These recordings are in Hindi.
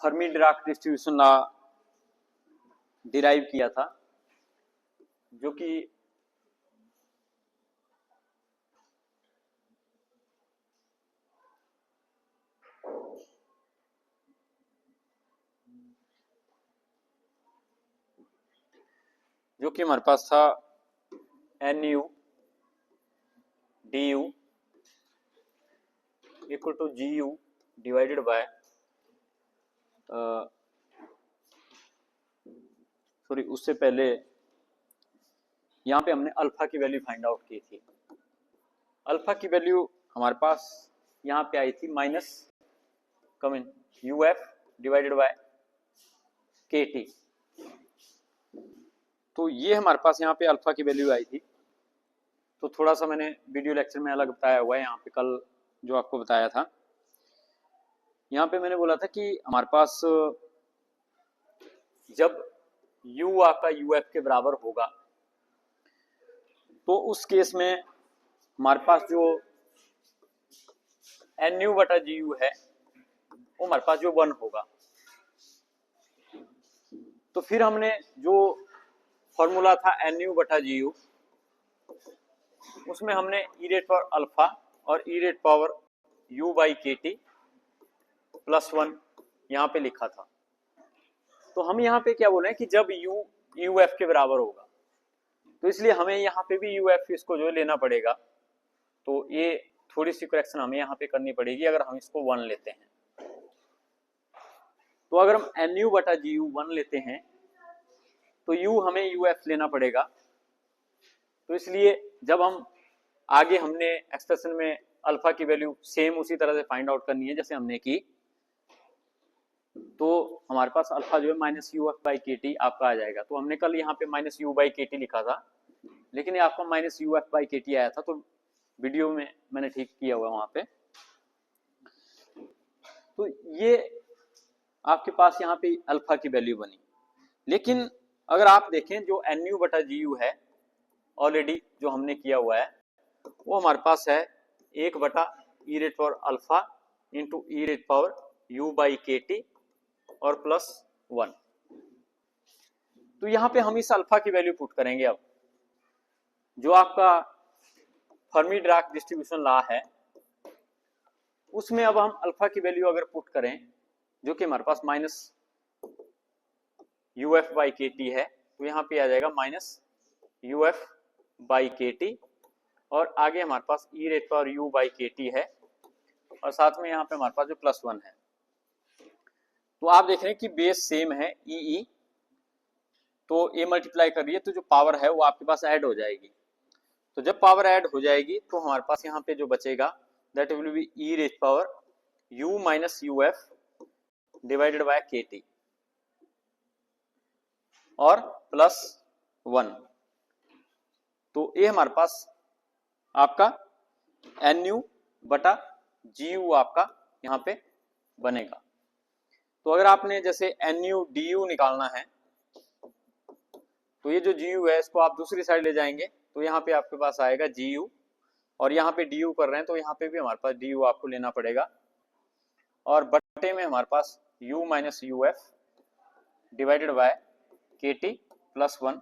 Fermi Dirac distribution law derive किया था, जो कि हमारे पास था NU DU equal to GU divided by sorry उससे पहले यहाँ पे हमने अल्फा की वैल्यू फाइंड आउट की थी। अल्फा की वैल्यू हमारे पास यहाँ पे आई थी माइनस कमिन UF डिवाइडेड बाय KT। तो ये हमारे पास यहाँ पे अल्फा की वैल्यू आई थी। तो थोड़ा सा मैंने वीडियो लेक्चर में अलग बताया हुआ है, यहाँ पे कल जो आपको बताया था, यहाँ पे मैंने बोला था कि हमारे पास जब U आपका UF के बराबर होगा तो उस केस में हमारे पास जो NU बटा GU है वो हमारे पास जो 1 होगा। तो फिर हमने जो फॉर्मूला था NU बटा GU, उसमें हमने e रेट पावर अल्फा और e rate power U by KT plus 1 यहाँ पे लिखा था। तो हम यहाँ पे क्या बोल रहे हैं कि जब U UF के बराबर होगा, तो इसलिए हमें यहाँ पे भी UF इसको जो लेना पड़ेगा। तो ये थोड़ी सी करेक्शन हमें यहाँ पे करनी पड़ेगी अगर हम इसको 1 लेते हैं। तो अगर हम NU बटा GU 1 लेते हैं तो U हमें UF लेना पड़ेगा। तो इसलिए जब हम आगे हमने एक्सप्रेशन में अल्फा की वैल्यू सेम उसी तरह से फाइंड आउट करनी है जैसे हमने की, तो हमारे पास अल्फा जो है माइनस UF बाई KT आपका आ जाएगा। तो हमने कल यहाँ पे माइनस U बाई KT लिखा था, लेकिन ये आपका माइनस UF बाई KT आया था। तो वीडियो में मैंने ठीक किया हुआ वहां पे। तो ये आपके पास यहाँ पे अल्फा की वैल्यू बनी। लेकिन अगर आप देखें जो NU बटा GU है ऑलरेडी जो हमने किया हुआ है, वो हमारे पास है 1 बटा e rate power alpha into e rate power U by KT और प्लस 1। तो यहाँ पे हम इस अल्फा की वैल्यू पुट करेंगे। अब जो आपका फर्मी डिराक डिस्ट्रीब्यूशन लॉ है उसमें अब हम अल्फा की वैल्यू अगर पुट करें, जो कि हमारे पास माइनस UF बाई KT है, तो यहाँ पे आ जाएगा माइनस UF बाई KT और आगे हमारे पास e rate power U by KT है और साथ में यहाँ पे हमारे पास जो प्लस 1 है। तो आप देख रहे हैं कि बेस सेम है EE, तो A मल्टीप्लाई कर रही है तो जो पावर है वो आपके पास ऐड हो जाएगी। तो जब पावर ऐड हो जाएगी तो हमारे पास यहाँ पे जो बचेगा that will be e rate power U minus UF divided by KT और प्लस 1। तो ये हमारे पास आपका NU बटा GU आपका यहाँ पे बनेगा। तो अगर आपने जैसे NU DU निकालना है तो ये जो GU है इसको आप दूसरी साइड ले जाएंगे तो यहाँ पे आपके पास आएगा GU और यहाँ पे DU कर रहे हैं तो यहाँ पे भी हमारे पास DU आपको लेना पड़ेगा और बटे में हमारे पास U minus UF divided by KT plus 1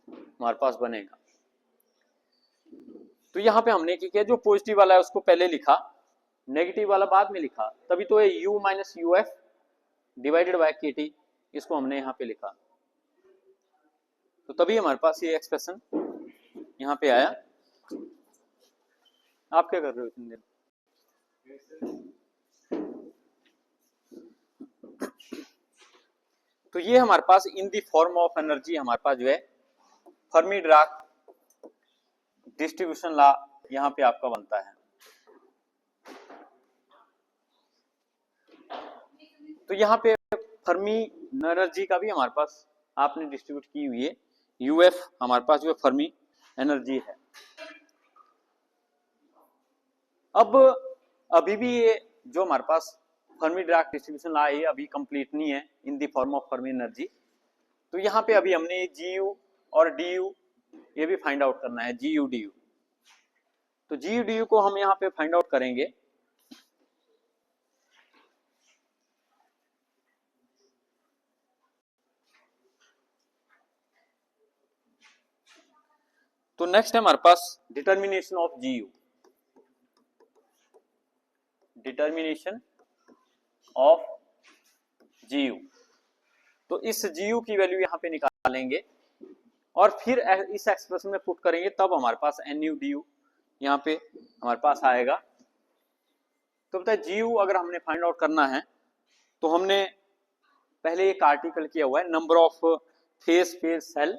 हमारे पास बनेगा। तो यहाँ पे हमने क्या किया, जो पॉजिटिव वाला है उसको पहले लिखा, नेगेटिव वाला बाद में लिखा, तभी तो ये U minus UF divided by KT इसको हमने यहाँ पे लिखा। तो तभी हमारे पास ये एक्सप्रेशन यहाँ पे आया। आप क्या कर रहे हो इतनी देर? तो ये हमारे पास इन दी फॉर्म ऑफ एनर्जी हमारे पास जो है फर्मी डिराक डिस्ट्रीब्यूशन लॉ यहाँ पे आपका बनता है। तो यहाँ पे फर्मी एनर्जी का भी हमारे पास आपने डिस्ट्रीब्यूट की हुई है। UF हमारे पास जो फर्मी एनर्जी है। अब अभी भी ये जो हमारे पास फर्मी डिराक डिस्ट्रीब्यूशन लॉ है अभी कंप्लीट नहीं है in the form of Fermi energy. तो यहाँ पे अभी हमने GU और DU ये भी फाइंड आउट करना है, GU DU। तो GU DU को हम यहाँ पे फाइंड आउट करेंगे। तो नेक्स्ट है हमारे पास determination of G U, determination of G U. तो इस जी यू की वैल्यू यहाँ पे निकालेंगे और फिर इस एक्सप्रेशन में पुट करेंगे, तब हमारे पास एन यू डी यू यहाँ पे हमारे पास आएगा। तो बताए जी यू अगर हमने फाइंड आउट करना है तो हमने पहले एक आर्टिकल किया हुआ है, number of phase space cell,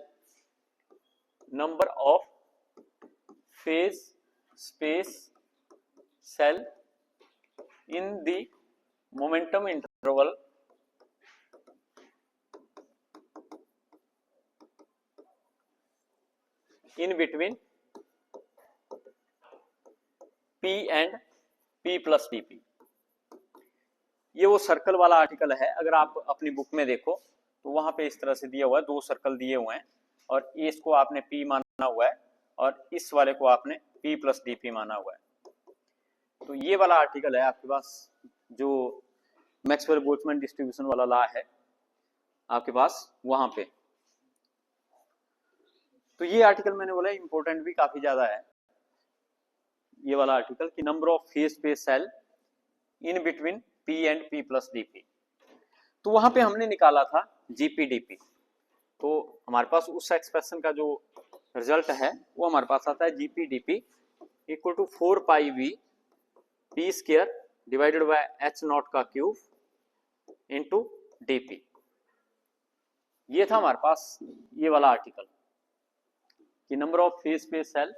number of phase space cell in the momentum interval in between P and P plus dp। ये वो सर्कल वाला आर्टिकल है, अगर आप अपनी बुक में देखो तो वहां पे इस तरह से दिया हुआ है, दो सर्कल दिए हुए हैं और इसको आपने P माना हुआ है और इस वाले को आपने P plus dp माना हुआ है। तो ये वाला आर्टिकल है आपके पास, जो मैक्सवेल बोल्ट्जमैन डिस्ट्रीब्यूशन वाला लॉ है आपके पास वहां पे। तो ये आर्टिकल मैंने बोला इंपॉर्टेंट भी काफी ज्यादा है, ये वाला आर्टिकल कि number of phase space cell in between P and P plus dp। तो वहां पे हमने निकाला था GPDP। तो हमारे पास उस एक्सप्रेशन का जो रिजल्ट है वो हमारे पास आता है GPDP equal to 4 pi v p square divided by h naught का क्यूब इनटू dp। ये था हमारे पास ये वाला आर्टिकल कि number of phase space cell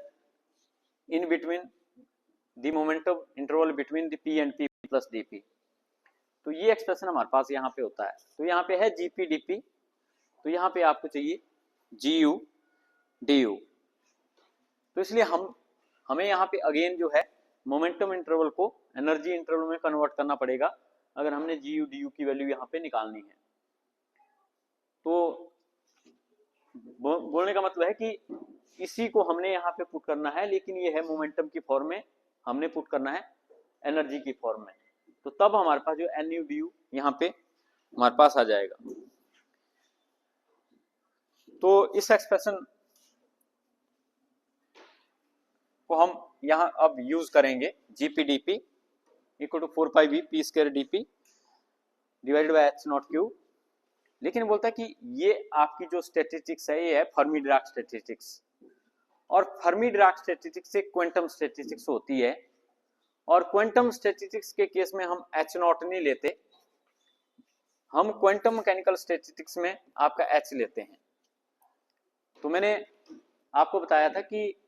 in between the momentum interval between the p and p plus dp। तो ये एक्सप्रेशन हमारे पास यहाँ पे होता है। तो यहाँ पे है GPDP, तो यहाँ पे आपको चाहिए GU DU। तो इसलिए हमें यहाँ पे अगेन जो है मोमेंटम इंटरवल को एनर्जी इंटरवल में कन्वर्ट करना पड़ेगा अगर हमने GU DU की वैल्यू यहाँ पे निकालनी है। तो बोलने का मतलब है कि इसी को हमने यहाँ पे पुट करना है, लेकिन ये है मोमेंटम की फॉर्म में, हमने पुट करना है एनर्जी की फॉर्म में। तो तब हमारे पास जो NU DU यहाँ पे हमारे पास आ जाएगा। तो इस एक्सप्रेशन को हम यहाँ अब यूज करेंगे, GPDP equal to 4 pi v p square dp divided by h naught cube. लेकिन बोलता है कि ये आपकी जो स्टैटिस्टिक्स है ये है फर्मी-डिराक स्टैटिस्टिक्स, और फर्मी-डिराक स्टैटिस्टिक्स से क्वांटम स्टैटिस्टिक्स होती है, और क्वांटम स्टैटिस्टिक्स के केस में हम h नॉट नहीं लेते, हम क्वांटम मैकेनिकल स्टैटिस्टिक्स में आपका h लेते हैं। तो मैंने आपको बताया था कि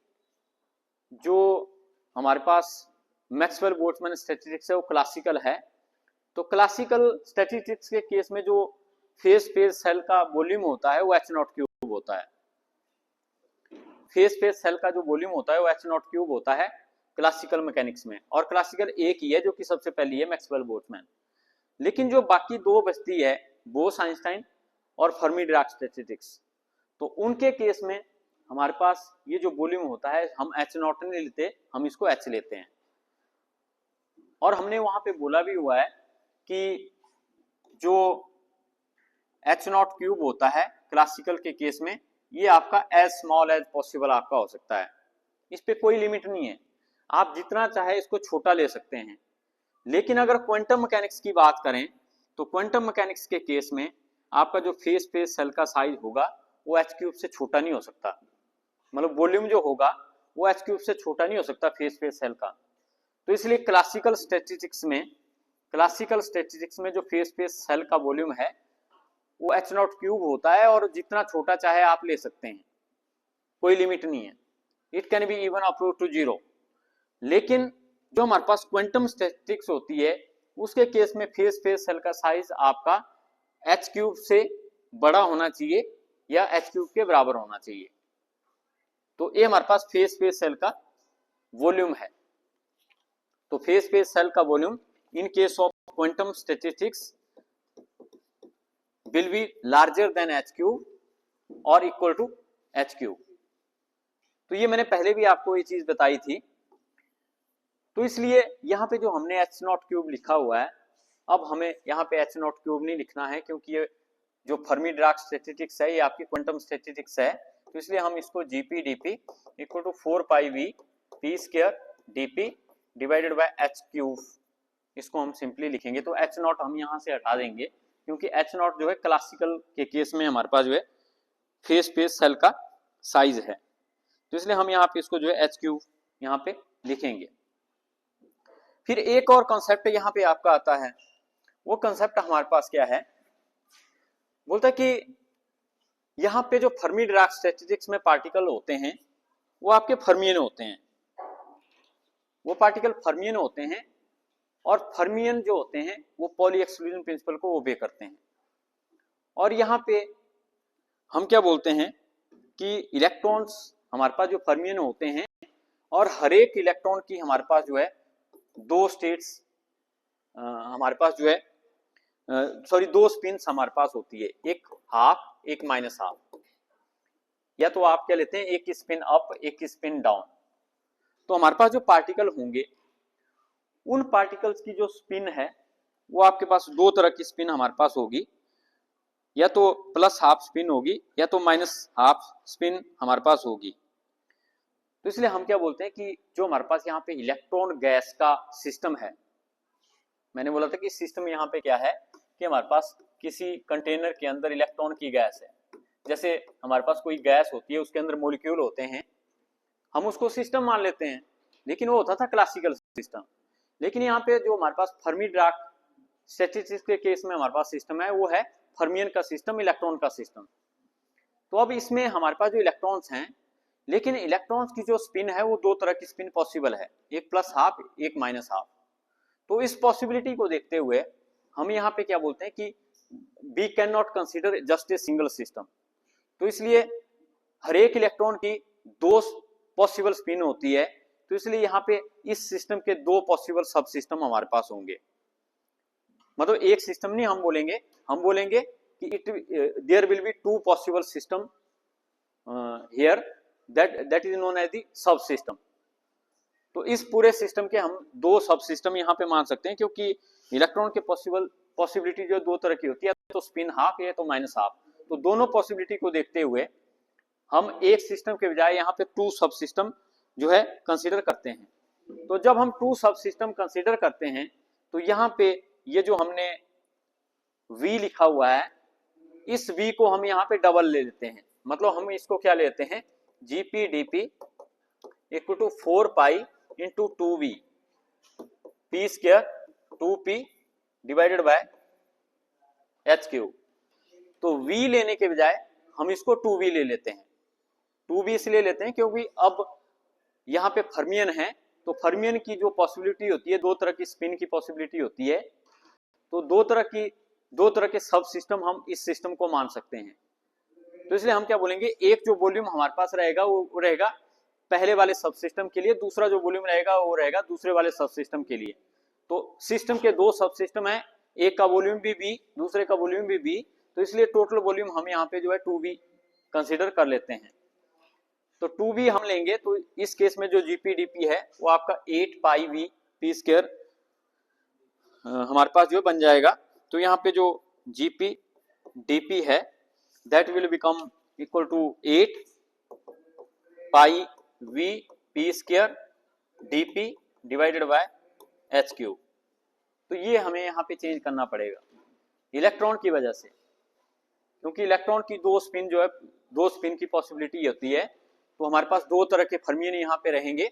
जो हमारे पास मैक्सवेल बोल्ट्जमैन स्टैटिस्टिक्स है वो क्लासिकल है। तो क्लासिकल स्टैटिस्टिक्स के केस में जो फेज स्पेस सेल का वॉल्यूम होता है वो h नॉट क्यूब होता है। फेज स्पेस सेल का जो वॉल्यूम होता है वो h नॉट क्यूब होता है क्लासिकल मैकेनिक्स में, और क्लासिकल एक ही है जो कि सबसे पहली है मैक्सवेल बोल्ट्जमैन। लेकिन जो बाकी दो बचती है बोस आइंस्टाइन और फर्मी-डिराक स्टैटिस्टिक्स, तो उनके केस में हमारे पास ये जो वॉल्यूम होता है हम h नॉट नहीं लेते, हम इसको h लेते हैं। और हमने वहां पे बोला भी हुआ है कि जो h नॉट क्यूब होता है क्लासिकल के केस में ये आपका एज स्मॉल एज पॉसिबल आपका हो सकता है, इस पे कोई लिमिट नहीं है, आप जितना चाहे इसको छोटा ले सकते हैं। लेकिन अगर क्वांटम मैकेनिक्स की बात करें तो क्वांटम मैकेनिक्स के केस में आपका जो फेज स्पेस सेल का साइज होगा वो h क्यूब से छोटा नहीं हो सकता, मतलब वॉल्यूम जो होगा वो h क्यूब से छोटा नहीं हो सकता फेज स्पेस सेल का। तो इसलिए क्लासिकल स्टैटिस्टिक्स में जो फेज स्पेस सेल का वॉल्यूम है वो h नॉट क्यूब होता है, और जितना छोटा चाहे आप ले सकते हैं, कोई लिमिट नहीं है, it can be even up to 0। लेकिन जो हमारे पास क्वांटम स्टैटिस्टिक्स होती है उसके केस में फेज स्पेस सेल का साइज आपका h क्यूब से बड़ा होना चाहिए या h क्यूब के बराबर होना चाहिए। तो ये हमारे पास फेज स्पेस सेल का वॉल्यूम है। तो फेज स्पेस सेल का volume in case of quantum statistics will be larger than h cube और equal to h cube। तो ये मैंने पहले भी आपको ये चीज बताई थी। तो इसलिए यहाँ पे जो हमने h नॉट क्यूब लिखा हुआ है, अब हमें यहाँ पे h नॉट क्यूब नहीं लिखना है, क्योंकि ये जो फर्मी-डिराक स्टैटिस्टिक्स है ये आपकी क्वांटम स्टैटिस्टिक्स है, तो इसलिए हम इसको GP DP equal to 4 pi V P square DP divided by H cube, इसको हम सिंपली लिखेंगे। तो एच नॉट हम यहाँ से हटा देंगे क्योंकि एच नॉट जो है क्लासिकल के केस में हमारे पास जो है फेस स्पेस सेल का साइज है, तो इसलिए हम यहाँ पे इसको जो है एच क्यूब यहाँ पे लिखेंगे। फिर एक और कॉन्सेप्ट यहाँ पे आपका आता है, वो कॉन्सेप्ट हमारे पास क्या है, बोलता है कि यहाँ पे जो फर्मी डिराक स्टैटिस्टिक्स में पार्टिकल होते हैं वो आपके फर्मियन होते हैं, वो पार्टिकल फर्मियन होते हैं, और फर्मियन जो होते हैं वो पॉली एक्सक्लूजन प्रिंसिपल को ओबे करते हैं। और यहाँ पे हम क्या बोलते हैं कि इलेक्ट्रॉन्स हमारे पास जो फर्मियन होते हैं, और हर एक इलेक्ट्रॉन की हमारे पास जो है दो स्टेट्स हमारे पास जो है दो स्पिन्स हमारे पास होती है, एक हाफ एक माइनस हाफ, या तो आप क्या लेते हैं एक स्पिन अप एक स्पिन डाउन। तो हमारे पास जो पार्टिकल होंगे उन पार्टिकल्स की जो स्पिन है वो आपके पास दो तरह की स्पिन हमारे पास होगी, या तो प्लस हाफ स्पिन होगी या तो माइनस हाफ स्पिन हमारे पास होगी। तो इसलिए हम क्या बोलते हैं कि जो हमारे पास यहाँ पे इलेक्ट्रॉन गैस का सिस्टम है, मैंने बोला था कि सिस्टम यहाँ पे क्या है कि हमारे पास किसी कंटेनर के अंदर इलेक्ट्रॉन की गैस है, जैसे हमारे पास कोई गैस होती है उसके अंदर मॉलिक्यूल होते हैं, हम उसको सिस्टम मान लेते हैं, लेकिन वो होता था क्लासिकल सिस्टम। लेकिन यहाँ पे जो हमारे पास फर्मी डिराक स्टैटिस्टिक्स के केस में हमारे पास सिस्टम है वो है फर्मियन का सिस्टम, इलेक्ट्रॉन का सिस्टम। तो अब इसमें हमारे पास जो इलेक्ट्रॉन्स हैं, लेकिन इलेक्ट्रॉन्स की जो स्पिन है वो दो तरह की स्पिन पॉसिबल है, एक प्लस हाफ एक माइनस हाफ। तो इस पॉसिबिलिटी को देखते हुए हम यहाँ पे क्या बोलते हैं कि we can not consider just a single system. तो इसलिए हर एक इलेक्ट्रॉन की दो पॉसिबल स्पिन होती है, तो इसलिए यहाँ पे इस सिस्टम के दो पॉसिबल सब सिस्टम हमारे पास होंगे। मतलब एक सिस्टम नहीं हम बोलेंगे कि there will be two possible system here, that is known as the sub system. तो इस पूरे सिस्टम के हम दो सब सिस्टम यहाँ पे मान सकते हैं, क्योंकि इलेक्ट्रॉन के पॉसिबिलिटी जो दो तरह की होती है, तो स्पिन हाफ है तो माइनस हाफ। तो दोनों पॉसिबिलिटी को देखते हुए हम एक सिस्टम के बजाय यहाँ पे टू सब सिस्टम जो है कंसीडर करते हैं। तो जब हम टू सब सिस्टम कंसीडर करते हैं तो यहाँ पे ये जो हमने V लिखा हुआ है, इस V को हम यहाँ पे डबल ले लेते हैं, मतलब हम इसको क्या लेते हैं GP DP equal to 4 pi into 2V P square 2P divided by H cube. तो V लेने के बजाय हम इसको 2V ले लेते हैं। 2V इसलिए लेते हैं क्योंकि अब यहाँ पे फर्मियन है, तो फर्मियन की जो पॉसिबिलिटी होती है, दो तरह की स्पिन की पॉसिबिलिटी होती है, तो दो तरह के सब सिस्टम हम इस सिस्टम को मान सकते हैं। तो इसलिए हम क्या बोलेंगे, एक जो वॉल्यूम हमारे पास रहेगा वो रहेगा पहले वाले सब सिस्टम के लिए, दूसरा जो वॉल्यूम रहेगा वो रहेगा दूसरे वाले सब सिस्टम के लिए। तो सिस्टम के दो सब सिस्टम है, एक का वॉल्यूम भी V, दूसरे का वॉल्यूम भी V, तो इसलिए टोटल वॉल्यूम हम यहाँ पे जो है 2V कंसिडर कर लेते हैं। तो 2V हम लेंगे, तो इस केस में जो GPDP है वो आपका 8 पाई V पी स्क्वायर हमारे पास जो बन जाएगा। तो यहाँ पे जो GPDP है that will become equal to 8 pi V P square DP divided by H cube. तो ये हमें यहाँ पे चेंज करना पड़ेगा इलेक्ट्रॉन की वजह से, क्योंकि इलेक्ट्रॉन की दो स्पिन की पॉसिबिलिटी होती है। तो हमारे पास दो तरह के फर्मियन यहाँ पे रहेंगे,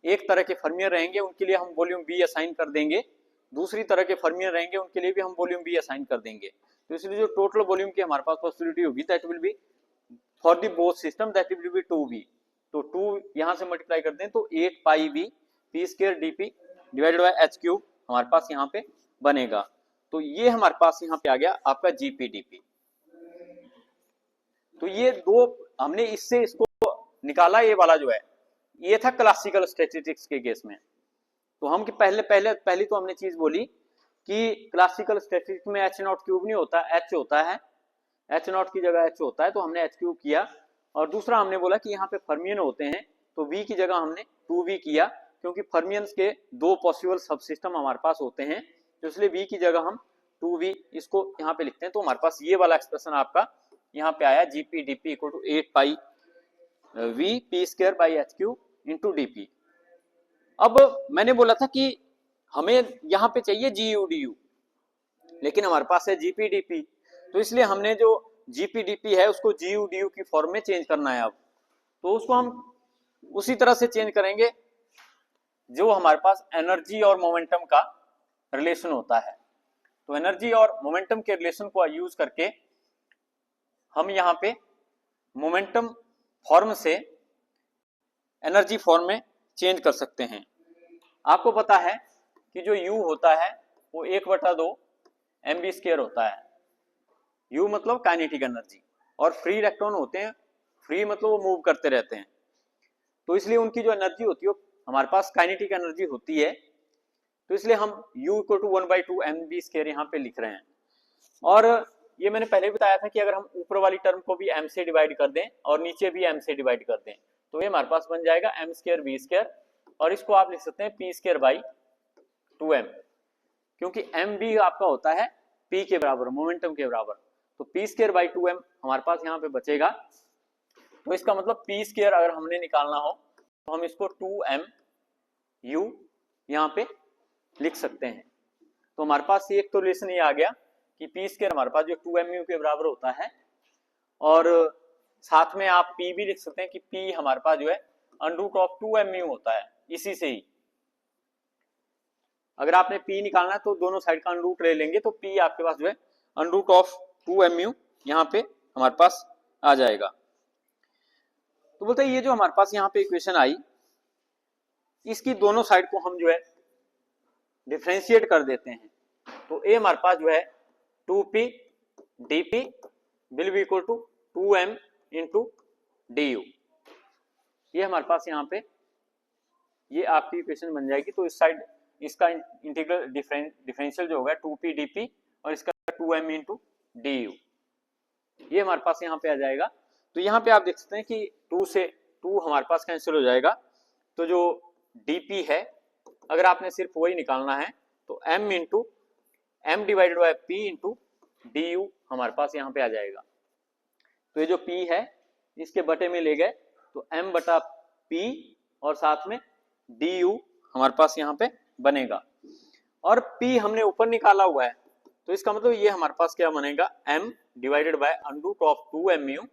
एक तरह के फर्मियन रहेंगे उनके लिए हम वॉल्यूम V असाइन कर देंगे, दूसरी तरह के फर्मियन रहेंगे उनके लिए भी हम वॉल्यूम V असाइन कर देंगे। तो इसलिए जो टोटल वॉल्यूम की हमारे पास पॉसिबिलिटी होगी that will be for the both system that will be 2V। तो 2 यहाँ से मल्टीप्लाई करते हैं तो 8 pi V P square DP divided by H cube हमारे पास यहाँ पे बनेगा। तो ये हमारे पास यहाँ पे आ गया आपका GPDP। तो ये दो हमने इससे इसको निकाला, ये वाला जो है ये था क्लासिकल स्टैटिस्टिक्स के केस में। तो हम पहली तो हमने चीज बोली कि क्लासिकल स्टैटिस्टिक्स में H नॉट क्यूब नहीं होता, H होता है, H नॉट की जगह H होता है, तो हमने H क्यूब किया। और दूसरा हमने बोला कि यहाँ पे फर्मियन होते हैं, तो V की जगह हमने 2V किया, क्योंकि फर्मियंस के दो पॉसिबल सब सिस्टम हमारे पास होते हैं, तो इसलिए V की जगह हम 2V इसको यहाँ पे लिखते हैं। तो हमारे पास ये वाला एक्सप्रेशन आपका यहाँ पे आया GPDP equal to 8 pi V P square by H cube into D P. अब मैंने बोला था कि हमें यहाँ पे चाहिए जी यू डी यू, लेकिन हमारे पास है जीपी डीपी, तो इसलिए हमने जो जीपी डीपी है उसको जी यू डी यू की फॉर्म में चेंज करना है। अब तो उसको हम उसी तरह से चेंज करेंगे जो हमारे पास एनर्जी और मोमेंटम का रिलेशन होता है। तो एनर्जी और मोमेंटम के रिलेशन को यूज करके हम यहाँ पे मोमेंटम फॉर्म से एनर्जी फॉर्म में चेंज कर सकते हैं। आपको पता है कि जो U होता है वो 1/2 mv स्क्वायर होता है। U मतलब काइनेटिक एनर्जी, और फ्री इलेक्ट्रॉन होते हैं, फ्री मतलब वो मूव करते रहते हैं, तो इसलिए उनकी जो एनर्जी होती है हमारे पास काइनेटिक एनर्जी होती है, तो इसलिए हम U = 1/2 mv स्क्वायर यहाँ पे लिख रहे हैं। और ये मैंने पहले भी बताया था कि अगर हम ऊपर वाली टर्म को भी m से डिवाइड कर दें और नीचे भी m से डिवाइड कर दें तो ये हमारे पास बन जाएगा m² v स्क्वायर, और इसको आप लिख सकते हैं p²/2m, क्योंकि m भी आपका होता है p के बराबर, मोमेंटम के बराबर, तो p²/2m हमारे पास यहाँ पे बचेगा। तो इसका मतलब p² अगर हमने निकालना हो तो हम इसको 2mu यहाँ पे लिख सकते हैं। तो हमारे पास एक तो रिलेशन ये आ गया कि p² हमारे पास जो 2mu के बराबर होता है, और साथ में आप p भी लिख सकते हैं कि p हमारे पास जो है √2mu होता है। इसी से ही अगर आपने p निकालना है तो दोनों साइड का √ ले लेंगे, तो p आपके पास जो है √2mu यहाँ पे हमारे पास आ जाएगा। तो बोलते हैं ये जो हमारे पास यहाँ पे इक्वेशन आई, इसकी दोनों साइड को हम जो है डिफरेंशिएट कर देते हैं, तो a हमारे पास जो है 2p dp will be equal to 2m into du। ये हमारे पास यहाँ पे ये आपकी इक्वेशन बन जाएगी। तो इस साइड इसका इंटीग्रल डिफरेंशियल जो होगा 2p dp और इसका 2m इंटू du, ये हमारे पास यहाँ पे आ जाएगा। तो यहाँ पे आप देख सकते हैं कि 2 से 2 हमारे पास कैंसिल हो जाएगा, तो जो dp है अगर आपने सिर्फ वही निकालना है तो m into m divided by p into du हमारे पास यहाँ पे आ जाएगा। तो ये जो p है इसके बटे में ले गए तो m/p और साथ में du हमारे पास यहाँ पे बनेगा, और p हमने ऊपर निकाला हुआ है, तो इसका मतलब ये हमारे पास क्या बनेगा, m divided by √2mu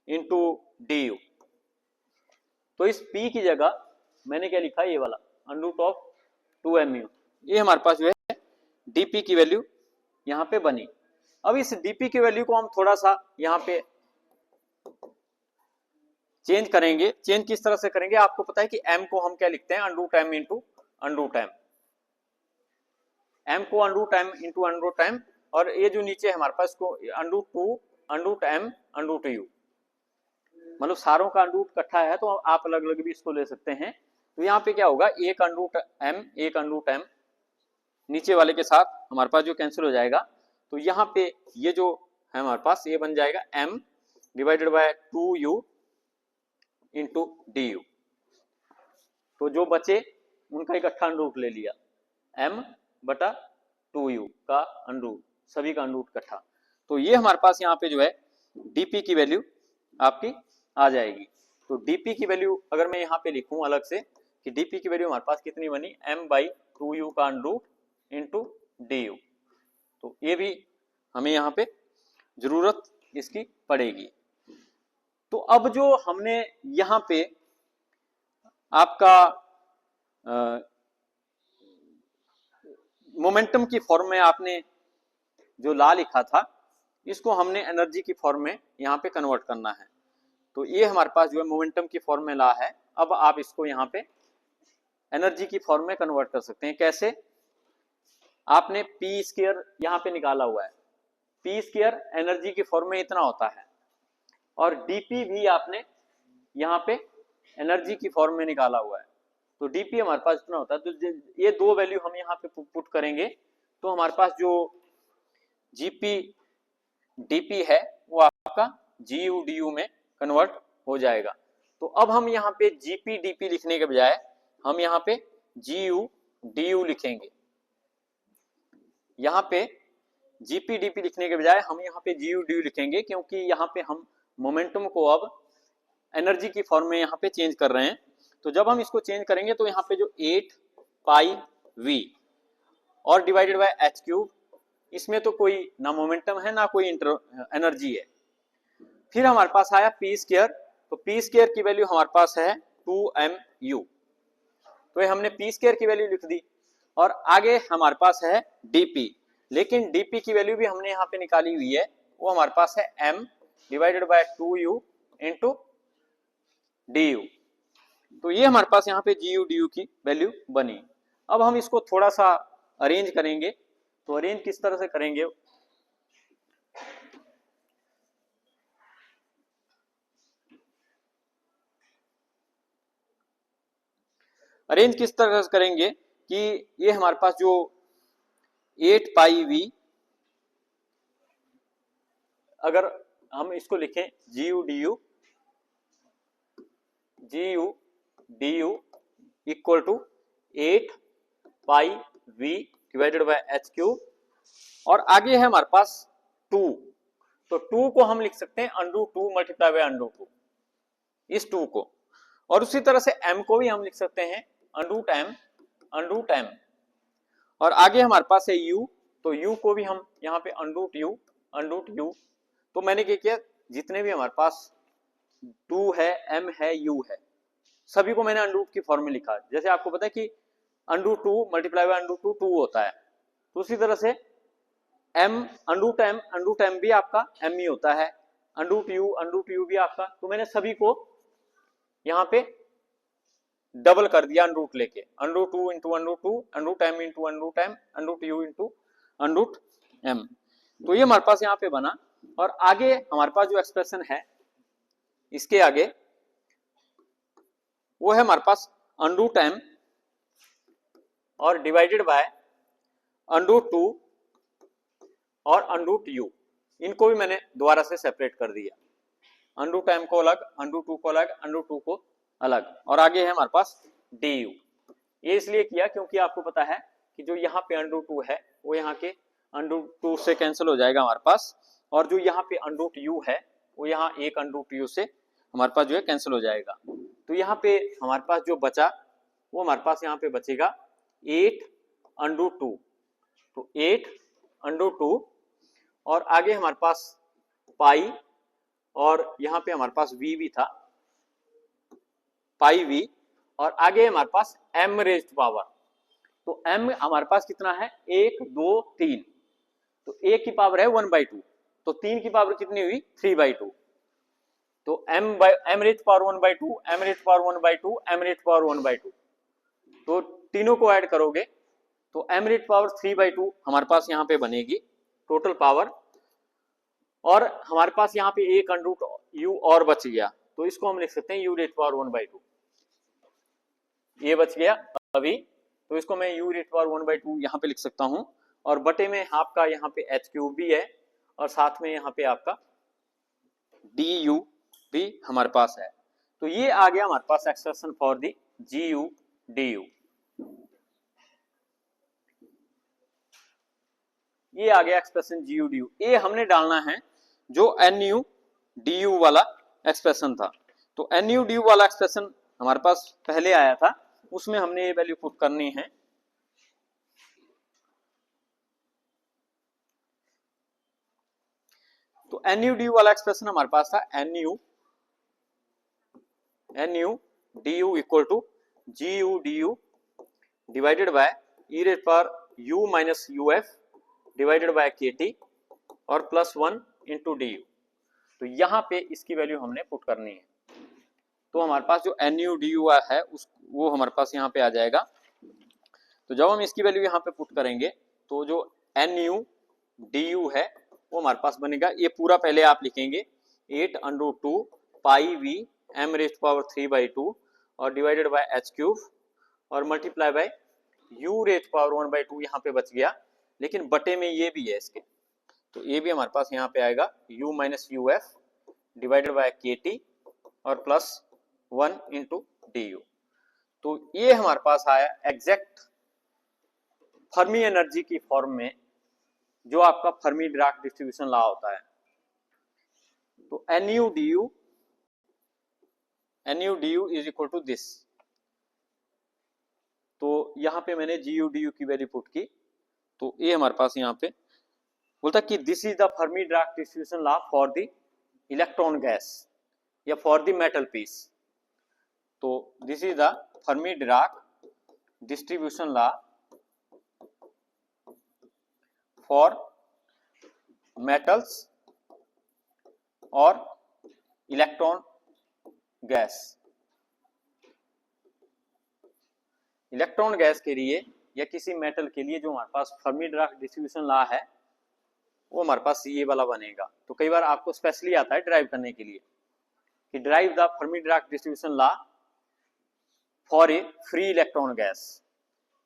into du। तो इस p की जगह मैंने क्या लिखा, ये वाला √2mu, ये हमारे पास जो है dp की वैल्यू यहाँ पे बनी। अब इस dp की वैल्यू को हम थोड़ा सा यहाँ पे चेंज करेंगे। चेंज किस तरह से करेंगे, आपको पता है कि m को हम क्या लिखते हैं, √m इंटू √m, m को √m इंटू √m, और ये जो नीचे हमारे पास को √2 √m √u, मतलब सारों का √ इकट्ठा है, तो आप अलग अलग भी इसको ले सकते हैं। तो यहाँ पे क्या होगा, एक √m नीचे वाले के साथ हमारे पास जो कैंसिल हो जाएगा, तो यहाँ पे ये जो है हमारे पास ये बन जाएगा m divided by 2u into du। तो जो बचे उनका इकट्ठा √ ले लिया, m/2u का √ सभी का √ इकट्ठा। तो ये हमारे पास यहाँ पे जो है dp की वैल्यू आपकी आ जाएगी। तो dp की वैल्यू अगर मैं यहाँ पे लिखूं अलग से कि dp की वैल्यू हमारे पास कितनी बनी, m/2u का √ इंटू du। तो ये भी हमें यहाँ पे जरूरत इसकी पड़ेगी। तो अब जो हमने यहाँ पे आपका मोमेंटम की फॉर्म में आपने जो ला लिखा था, इसको हमने एनर्जी की फॉर्म में यहाँ पे कन्वर्ट करना है। तो ये हमारे पास जो है मोमेंटम की फॉर्म में ला है। अब आप इसको यहाँ पे एनर्जी की फॉर्म में कन्वर्ट कर सकते हैं। कैसे, आपने p² यहाँ पे निकाला हुआ है, p² एनर्जी की फॉर्म में इतना होता है, और dp भी आपने यहाँ पे एनर्जी की फॉर्म में निकाला हुआ है, तो dp हमारे पास इतना होता है। तो ये दो वैल्यू हम यहाँ पे पुट करेंगे तो हमारे पास जो gp dp है वो आपका gu du में कन्वर्ट हो जाएगा। तो अब हम यहाँ पे gp dp लिखने के बजाय हम यहाँ पे gu du लिखेंगे। यहाँ पे gp dp लिखने के बजाय हम यहाँ पे gu du लिखेंगे, क्योंकि यहाँ पे हम मोमेंटम को अब एनर्जी की फॉर्म में यहाँ पे चेंज कर रहे हैं। तो जब हम इसको चेंज करेंगे तो यहाँ पे जो 8 पाई वी और डिवाइडेड बाय एच क्यूब, इसमें तो कोई ना मोमेंटम है ना कोई एनर्जी है। फिर हमारे पास आया पी स्क्वायर, तो पी स्क्वायर की वैल्यू हमारे पास है 2mu, तो ये हमने पी स्क्वायर की वैल्यू लिख दी। और आगे हमारे पास है डीपी, लेकिन डीपी की वैल्यू भी हमने यहाँ पे निकाली हुई है, वो हमारे पास है m divided by 2u into D. तो ये हमारे पास यहाँ पे जीयू डी की वैल्यू बनी। अब हम इसको थोड़ा सा अरेंज करेंगे, तो अरेंज किस तरह से करेंगे, अरेंज किस तरह से करेंगे कि ये हमारे पास जो 8 पाई वी, अगर हम इसको लिखें GU D U equal to 8 pi V divided by H cube, और आगे है हमारे पास 2, तो 2 को हम लिख सकते हैं √2 मल्टीप्लाई बाय √2, इस 2 को। और उसी तरह से m को भी हम लिख सकते हैं √m, और आगे हमारे पास है u, तो u को भी हम यहाँ पे √u, तो मैंने क्या किया, जितने भी हमारे पास 2 है, m है, u है, सभी को मैंने √2 की फॉर्म में लिखा। जैसे आपको पता है कि √2 मल्टीप्लाई बाय √2 2 होता है, तो उसी तरह से √m भी आपका m ही होता है, √u भी आपका, तो मैंने सभी को यहाँ पे डबल कर दिया √2 लेके, √2 into √2, √m into √m, √u into √m, तो ये हमारे पास यहाँ पे बना। और आगे हमारे पास जो एक्सप्रेशन है इसके आगे, वो है हमारे पास √m और डिवाइडेड बाय √2 और √u, इनको भी मैंने दोबारा से सेपरेट कर दिया, √m को अलग, √2 को अलग, √2 को अलग, और आगे है हमारे पास du। ये इसलिए किया क्योंकि आपको पता है कि जो यहाँ पे √2 है वो यहाँ के √2 से कैंसिल हो जाएगा हमारे पास, और जो यहाँ पे √u है वो यहाँ एक √u से हमारे पास जो है कैंसिल हो जाएगा। तो यहाँ पे हमारे पास जो बचा वो हमारे पास यहाँ पे बचेगा 8 √2, तो 8 √2, और आगे हमारे पास पाई, और यहाँ पे हमारे पास v भी था, पाई v, और आगे हमारे पास m रेज्ड पावर, तो m हमारे पास कितना है, 1 2 3, तो 1 की पावर है 1/2, तो 3 की पावर कितनी हुई, 3/2, तो m raised power 1/2, m raised power 1/2, m raised power 1/2, तो तीनों को ऐड करोगे तो m रेज्ड पावर 3/2 हमारे पास यहाँ पे बनेगी टोटल पावर, और हमारे पास यहाँ पे एक √u और बच गया, तो इसको हम लिख सकते हैं u रेज्ड पावर 1/2, ये बच गया अभी, तो इसको मैं u रेज्ड पावर 1/2 यहाँ पे लिख सकता हूँ, और बटे में आपका यहाँ पे h क्यूब भी है, और साथ में यहाँ पे आपका du भी हमारे पास है। तो ये आ गया हमारे पास expression for the GU DU। ये आ गया एक्सप्रेशन GU DU। ये हमने डालना है जो NU DU वाला एक्सप्रेशन था, तो NU DU वाला एक्सप्रेशन हमारे पास पहले आया था, उसमें हमने ये वैल्यू पुट करनी है। तो NU DU वाला एक्सप्रेशन हमारे पास था NU DU equal to GU DU divided by e raise power u minus uf divided by KT और +1 इंटू DU। तो यहाँ पे इसकी वैल्यू हमने पुट करनी है, तो हमारे पास जो NU DU है वो हमारे पास यहाँ पे आ जाएगा। तो जब हम इसकी वैल्यू यहाँ पे पुट करेंगे तो जो NU DU है वो हमारे पास बनेगा, ये पूरा पहले आप लिखेंगे 8 √2 पाई v m रेज़ पावर 3/2 और डिवाइडेड बाय h क्यूब और multiply by u rays power 1/2 यहाँ पे बच गया, लेकिन बटे में ये भी है इसके, तो ये भी हमारे पास यहाँ पे आएगा u minus uf divided by KT और +1 इंटू DU। तो ये हमारे पास आया एग्जैक्ट फर्मी एनर्जी की फॉर्म में, जो आपका फर्मी डिराक डिस्ट्रीब्यूशन लॉ होता है। तो NU DU NuDu is equal to this. तो यहाँ पे मैंने GuDu की वैल्यू पुट की, तो ये हमारे पास यहाँ पे बोलता कि this is the Fermi Dirac distribution law for the electron gas या फॉर द मेटल पीस। तो this is the Fermi Dirac distribution law for metals और इलेक्ट्रॉन गैस। इलेक्ट्रॉन गैस के लिए या किसी मेटल के लिए जो हमारे पास फर्मी डिराक डिस्ट्रीब्यूशन लॉ है वो हमारे पास ये वाला बनेगा। तो कई बार आपको स्पेशली आता है ड्राइव करने के लिए कि drive the Fermi Dirac distribution law for a free electron gas.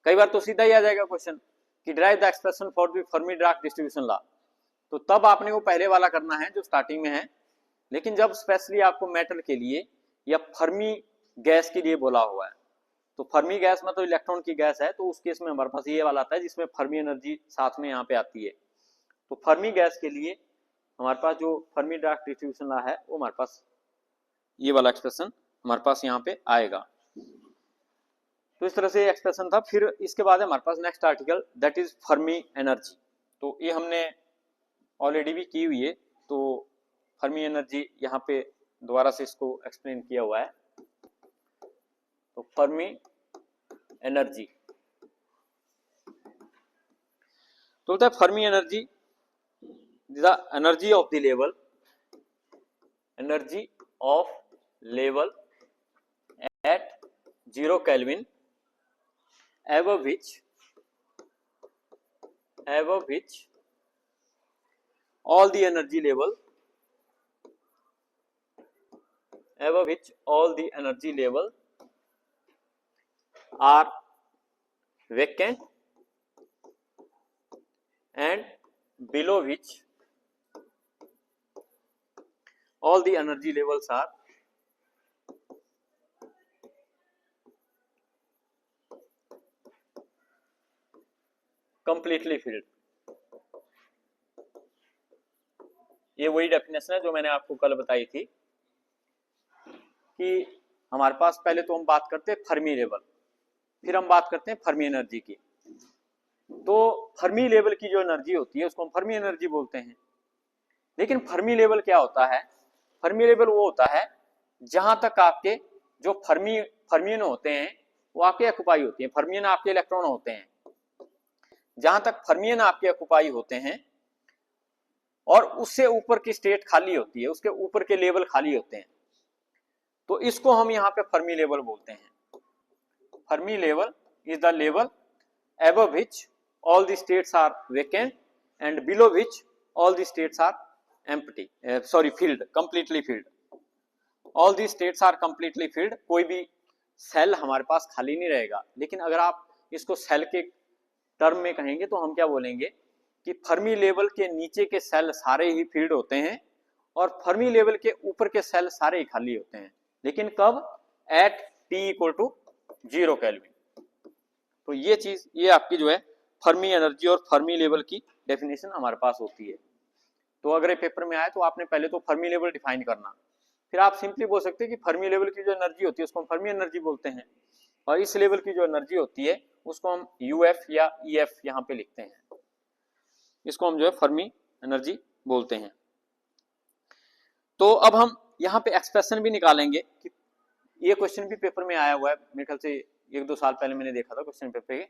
कई बार तो सीधा ही आ जाएगा क्वेश्चन कि drive the expression for the Fermi Dirac distribution law. तो तब आपने वो पहले वाला करना है जो स्टार्टिंग में है। लेकिन जब स्पेशली आपको मेटल के लिए या फर्मी गैस के लिए बोला हुआ है, तो फर्मी गैस मतलब इलेक्ट्रॉन की गैस है, तो उस केस में हमारे पास ये वाला आता है जिसमें फर्मी एनर्जी साथ में यहाँ पे आती है। तो फर्मी गैस के लिए हमारे पास जो फर्मी डिराक डिस्ट्रीब्यूशन लॉ है वो हमारे पास ये वाला एक्सप्रेशन हमारे पास यहाँ पे आएगा। तो इस तरह से एक्सप्रेशन था। फिर इसके बाद हमारे पास next article that is Fermi energy. तो ये हमने ऑलरेडी भी की हुई है, तो फर्मी एनर्जी यहाँ पे दोबारा से इसको एक्सप्लेन किया हुआ है। तो फर्मी एनर्जी तो बोलता है Fermi energy the energy of the level, energy of level at 0 Kelvin above which all the energy level are vacant and below which all the energy levels are completely filled। ये वही डेफिनेशन है जो मैंने आपको कल बताई थी कि हमारे पास पहले तो हम बात करते हैं फर्मी लेवल, फिर हम बात करते हैं फर्मी एनर्जी की। तो फर्मी लेवल की जो एनर्जी होती है उसको हम फर्मी एनर्जी बोलते हैं। लेकिन फर्मी लेवल क्या होता है? फर्मी लेवल वो होता है जहां तक आपके जो फर्मियन होते हैं वो आपके ऑक्युपाई होती है। फर्मियन आपके इलेक्ट्रॉन होते हैं। जहां तक फर्मियन आपके ऑक्युपाई होते हैं और उससे ऊपर की स्टेट खाली होती है, उसके ऊपर के लेवल खाली होते हैं, तो इसको हम यहाँ पे फर्मी लेवल बोलते हैं। Fermi level is the level above which all the states are vacant and below which all the states are empty, filled, completely filled। all the states are completely filled। कोई भी सेल हमारे पास खाली नहीं रहेगा। लेकिन अगर आप इसको सेल के टर्म में कहेंगे तो हम क्या बोलेंगे कि फर्मी लेवल के नीचे के सेल सारे ही फील्ड होते हैं और फर्मी लेवल के ऊपर के सेल सारे ही खाली होते हैं। लेकिन कब? At T = 0 Kelvin। तो ये चीज, ये आपकी जो है फर्मी एनर्जी और फर्मी लेवल की डेफिनेशन हमारे पास होती है। तो अगर ये पेपर में आए तो आपने पहले तो फर्मी लेवल डिफाइन करना, फिर आप सिंपली बोल सकते हैं कि फर्मी लेवल की जो एनर्जी होती है उसको हम फर्मी एनर्जी बोलते हैं और इस लेवल की जो एनर्जी होती है उसको हम UF या EF यहाँ पे लिखते हैं। इसको हम जो है फर्मी एनर्जी बोलते हैं। तो अब हम यहाँ पे एक्सप्रेशन भी निकालेंगे कि ये क्वेश्चन भी पेपर में आया हुआ है, मेरे ख्याल से 1-2 साल पहले मैंने देखा था क्वेश्चन पेपर पे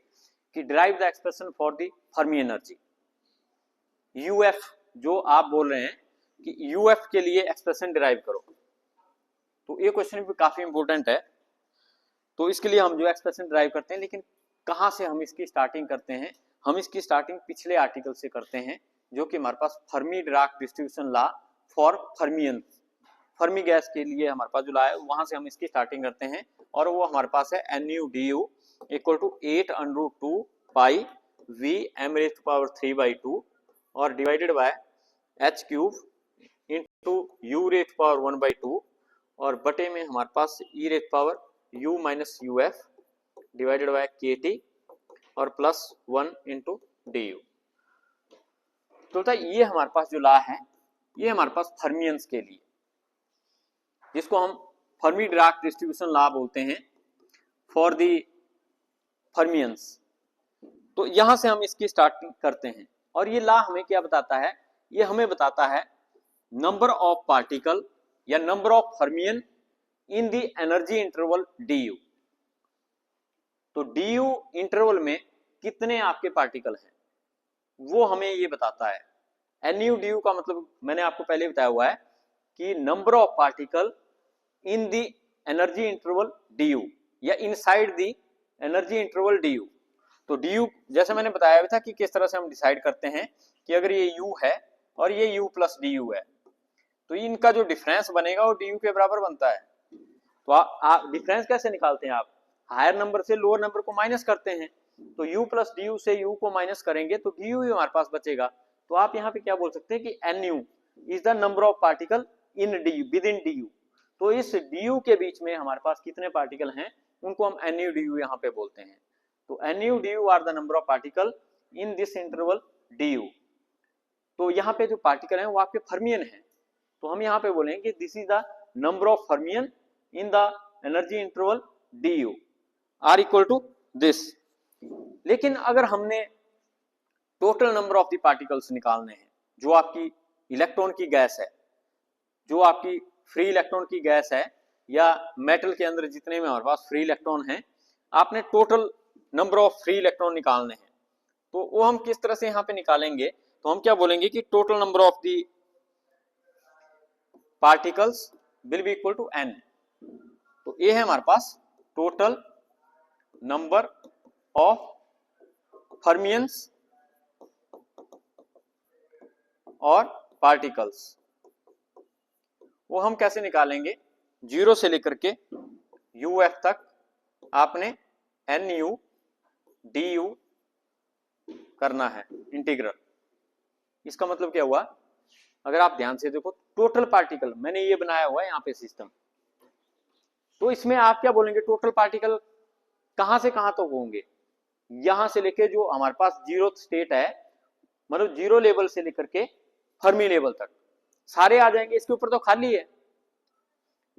कि drive the expression for the Fermi energy. UF जो आप बोल रहे हैं कि UF के लिए एक्सप्रेशन डिराइव करो, तो ये क्वेश्चन भी काफी इंपॉर्टेंट है। तो इसके लिए हम जो एक्सप्रेशन डिराइव करते हैं, लेकिन कहाँ से हम इसकी स्टार्टिंग करते हैं? हम इसकी स्टार्टिंग पिछले आर्टिकल से करते हैं जो कि हमारे पास Fermi Dirac distribution law for fermion, Fermi gas के लिए हमारे पास जो लॉ है वहां से हम इसकी स्टार्टिंग करते हैं और वो हमारे पास है NuDu = 8√2 pi V m⁻³ और divided by h³ into U⁻⁴ और बटे में हमारे पास e⁻u⁻ डिवाइडेड बाय kT और +1 into du। तो ये हमारे पास जो लॉ है ये हमारे पास फर्मियंस के लिए, जिसको हम फर्मी डिराक डिस्ट्रीब्यूशन लॉ बोलते हैं फॉर दी फर्मियंस। तो यहां से हम इसकी स्टार्टिंग करते हैं और ये लॉ हमें क्या बताता है, ये हमें बताता है नंबर ऑफ पार्टिकल या number of fermion in the energy interval du। तो du इंटरवल में कितने आपके पार्टिकल हैं वो हमें ये बताता है। nu du का मतलब मैंने आपको पहले बताया हुआ है कि number of particle in the energy interval du या inside the energy interval du। तो du जैसे मैंने बताया था कि किस तरह से हम डिसाइड करते हैं कि अगर ये u है और ये u प्लस du है तो इनका जो डिफरेंस बनेगा वो du के बराबर बनता है। तो आप डिफरेंस कैसे निकालते हैं, आप हायर नंबर से लोअर नंबर को माइनस करते हैं। तो u प्लस du से u को माइनस करेंगे तो du ही हमारे पास बचेगा। तो आप यहाँ पे क्या बोल सकते हैं कि nu is the number of particle in du with in du। तो इस du के बीच में हमारे पास कितने पार्टिकल हैं उनको हम nu du यहाँ पे बोलते हैं। तो nu du are the number of particle in this interval du। तो यहाँ पे जो पार्टिकल हैं वो आपके फर्मियन हैं। तो हम यहाँ पे बोलेंगे कि this is the number of fermion in the energy interval du are equal to this. लेकिन अगर हमने total number of the particles निकालने हैं, जो आपकी इलेक्ट्रॉन की गैस है, जो आपकी फ्री इलेक्ट्रॉन की गैस है या मेटल के अंदर जितने में हमारे पास फ्री इलेक्ट्रॉन हैं, आपने total number of free electron निकालने हैं। तो वो हम किस तरह से यहाँ पे निकालेंगे, तो हम क्या बोलेंगे कि total number of the particles will be equal to n। तो ये है हमारे पास टोटल नंबर ऑफ फर्मियंस और पार्टिकल्स। वो हम कैसे निकालेंगे, 0 से लेकर के uf तक आपने nu du करना है इंटीग्रल। इसका मतलब क्या हुआ, अगर आप ध्यान से देखो टोटल पार्टिकल मैंने ये बनाया हुआ है यहाँ पे सिस्टम। तो इसमें आप क्या बोलेंगे, टोटल पार्टिकल कहां से कहां तक होंगे, यहां से लेके जो हमारे पास जीरो स्टेट है, मतलब जीरो लेवल से लेकर के फर्मी लेवल तक सारे आ जाएंगे। इसके ऊपर तो खाली है,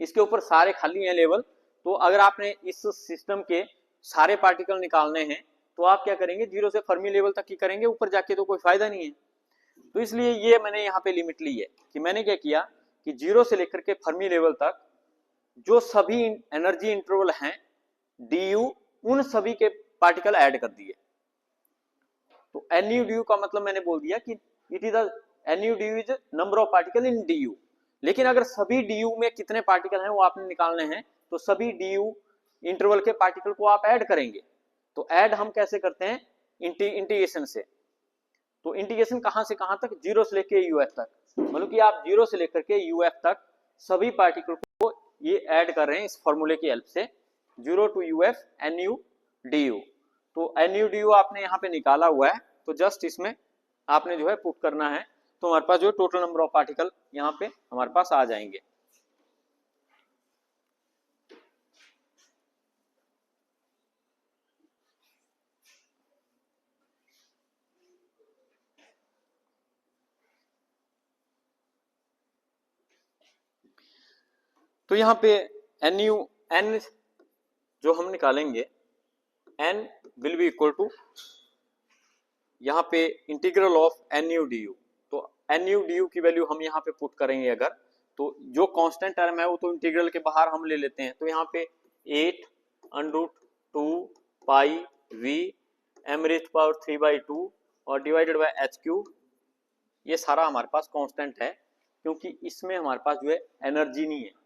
इसके ऊपर सारे खाली हैं लेवल। तो अगर आपने इस सिस्टम के सारे पार्टिकल निकालने हैं तो आप क्या करेंगे, 0 से फर्मी लेवल तक ही करेंगे, ऊपर जाके तो कोई फायदा नहीं है। तो इसलिए ये मैंने यहाँ पे लिमिट ली है कि मैंने क्या किया कि 0 से लेकर के फर्मी लेवल तक जो सभी एनर्जी इंटरवल हैं du, उन सभी के पार्टिकल ऐड कर दिए। तो nu du का मतलब मैंने बोल दिया कि it is nu du is number of particle in du। लेकिन अगर सभी du में कितने पार्टिकल हैं वो आपने निकालने हैं तो सभी du इंटरवल के पार्टिकल को आप ऐड करेंगे। तो ऐड हम कैसे करते हैं, इंटीग्रेशन से। तो इंटीग्रेशन कहां से कहां तक, 0 से लेकर uf तक, मतलब कि आप 0 से लेकर के uf तक सभी पार्टिकल को ये ऐड कर रहे हैं इस फॉर्मूले की हेल्प से, 0 to uf nu du। तो nu du आपने यहाँ पे निकाला हुआ है, तो जस्ट इसमें आपने जो है पुट करना है। तो हमारे पास जो टोटल नंबर ऑफ पार्टिकल यहाँ पे हमारे पास आ जाएंगे। तो यहाँ पे nu n जो हम निकालेंगे n will be equal to यहाँ पे इंटीग्रल ऑफ nu du। तो nu du की वैल्यू हम यहाँ पे पुट करेंगे अगर, तो जो कांस्टेंट टर्म है वो तो इंटीग्रल के बाहर हम ले लेते हैं। तो यहाँ पे 8 अंडर 2 पाई v m रेज़ पावर 3/2 और डिवाइडेड बाय h क्यूब, ये सारा हमारे पास कांस्टेंट है क्योंकि इसमें हमारे पास जो है एनर्जी नहीं है।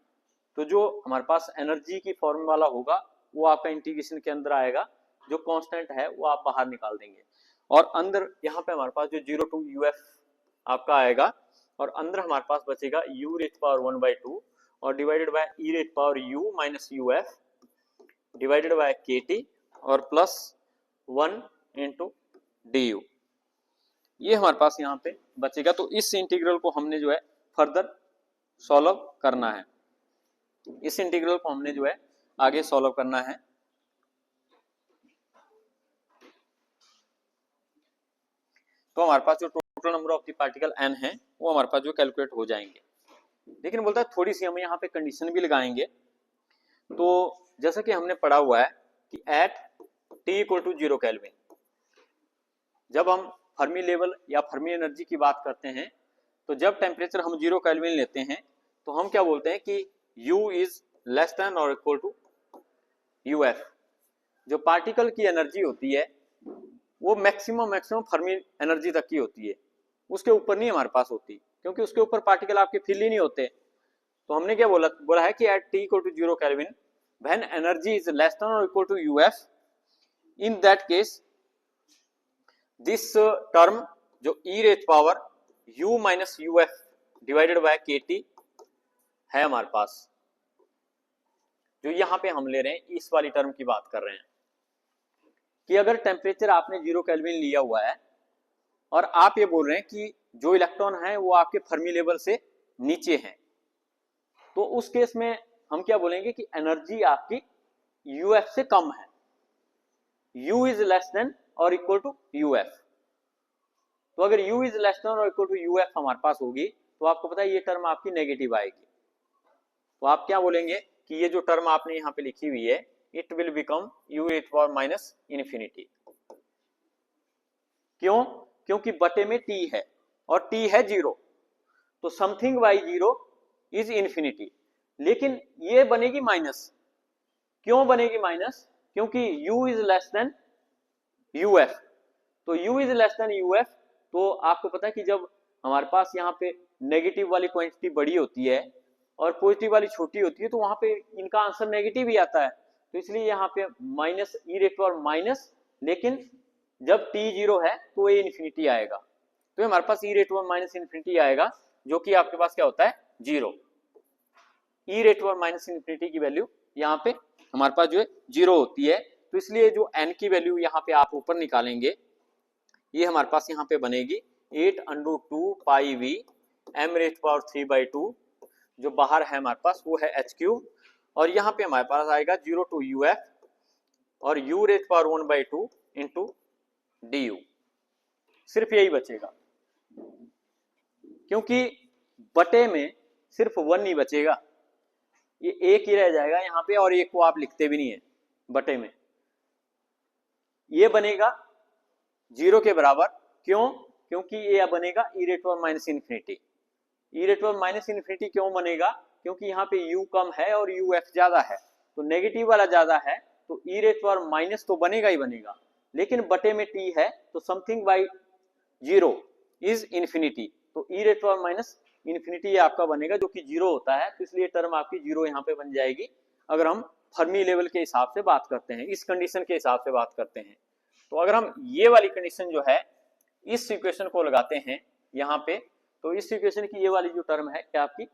तो जो हमारे पास एनर्जी की फॉर्म वाला होगा वो आपका इंटीग्रेशन के अंदर आएगा, जो कांस्टेंट है वो आप बाहर निकाल देंगे। और अंदर यहाँ पे हमारे पास जो 0 to uf आपका आएगा और अंदर हमारे पास बचेगा u रेज़ पावर 1/2 और divided by e raise power u minus uf divided by kt और प्लस 1 इंटू du। ये हमारे पास यहाँ पे बचेगा। तो इस इंटीग्रल को हमने जो है फर्दर सॉल्व करना है, इस इंटीग्रल को हमने जो है आगे सॉल्व करना है। तो हमारे पास जो total number of the particle n है वो हमारे पास जो कैलकुलेट हो जाएंगे। लेकिन बोलता है थोड़ी सी हम यहाँ पे कंडीशन भी लगाएंगे तो जैसा कि हमने पढ़ा हुआ है कि at T equal to 0 kelvin, जब हम फर्मी लेवल या फर्मी एनर्जी की बात करते हैं तो जब टेम्परेचर हम 0 केल्विन लेते हैं तो हम क्या बोलते हैं कि U इज लेस देन और इक्वल टू UF। जो पार्टिकल की एनर्जी होती है वो मैक्सिमम फर्मी एनर्जी तक की होती है, उसके ऊपर नहीं हमारे पास होती, क्योंकि उसके ऊपर पार्टिकल आपके फिल ही नहीं होते। तो हमने क्या बोला है कि at T equal to 0 kelvin when energy is less than और equal to UF, in that case this term जो e raise power U minus UF divided by KT है हमारे पास, जो यहां पे हम ले रहे हैं इस वाली टर्म की बात कर रहे हैं कि अगर टेम्परेचर आपने 0 केल्विन लिया हुआ है और आप ये बोल रहे हैं कि जो इलेक्ट्रॉन है वो आपके फर्मी लेवल से नीचे हैं, तो उस केस में हम क्या बोलेंगे कि एनर्जी आपकी UF से कम है, U इज लेस देन और इक्वल टू UF। तो अगर U इज लेस देन और इक्वल टू UF हमारे पास होगी तो आपको पता है ये टर्म आपकी नेगेटिव आएगी। तो आप क्या बोलेंगे कि ये जो टर्म आपने यहाँ पे लिखी हुई है it will become U raise power minus infinity. क्यों? क्योंकि बटे में T है और T है 0, तो समथिंग बाई 0 इज इन्फिनिटी। लेकिन ये बनेगी माइनस। क्यों बनेगी माइनस? क्योंकि U is less then UF। तो U is less then UF, तो आपको पता है कि जब हमारे पास यहाँ पे नेगेटिव वाली क्वांटिटी बड़ी होती है और पॉजिटिव वाली छोटी होती है तो वहां पे इनका आंसर नेगेटिव ही आता है। तो इसलिए यहाँ पे minus e raise power minus, लेकिन जब T 0 है तो ये इन्फिनिटी आएगा, तो हमारे पास e raise power minus infinity आएगा, जो कि आपके पास क्या होता है 0। e raise power minus infinity की वैल्यू यहाँ पे हमारे पास जो है 0 होती है। तो इसलिए जो n की वैल्यू यहाँ पे आप ऊपर निकालेंगे ये हमारे पास यहाँ पे बनेगी 8√2 pi v m raise power 3/2, जो बाहर है हमारे पास वो है h3, और यहाँ पे हमारे पास आएगा 0 टू UF और U raise power 1/2 into DU। सिर्फ यही बचेगा, क्योंकि बटे में सिर्फ 1 नहीं बचेगा, ये एक ही रह जाएगा यहाँ पे, और एक को आप लिखते भी नहीं है बटे में, ये बनेगा 0 के बराबर। क्यों? क्योंकि ये बनेगा e raise power minus infinity. e raise power minus infinity क्यों बनेगा? क्योंकि यहाँ पे U कम है और UF ज्यादा है, तो नेगेटिव वाला ज्यादा है, तो e रेज पावर माइनस तो बनेगा ही बनेगा, लेकिन बटे में T है तो समथिंग बाई 0 इज इन्फिनिटी, तो e raise power minus infinity ये आपका बनेगा, जो कि 0 होता है। तो इसलिए टर्म आपकी 0 यहाँ पे बन जाएगी अगर हम फर्मी लेवल के हिसाब से बात करते हैं, इस कंडीशन के हिसाब से बात करते हैं। तो अगर हम ये वाली कंडीशन जो है इस इक्वेशन को लगाते हैं यहाँ पे, तो इस इक्वेशन की ये वाली जो टर्म है क्या आपकी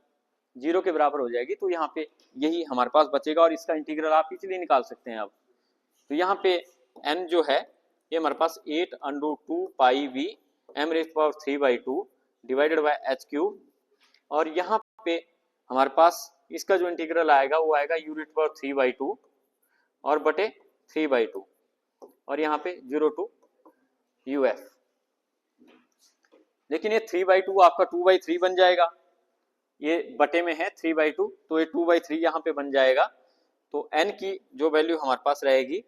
0 के बराबर हो जाएगी। तो यहाँ पे यही हमारे पास बचेगा और इसका इंटीग्रल आप इजीली निकाल सकते हैं अब। तो यहाँ पे n जो है ये हमारे पास 8√2 pi v m raise power 3/2 divided by h3, और यहाँ पे हमारे पास इसका जो इंटीग्रल आएगा वो आएगा u रेज पावर 3/2 और बटे 3/2, और यहाँ पे 0 टू UF। लेकिन ये 3/2 आपका 2/3 बन जाएगा, ये बटे में है 3/2, तो ये 2/3 यहाँ पे बन जाएगा। तो n की जो वैल्यू हमारे पास रहेगी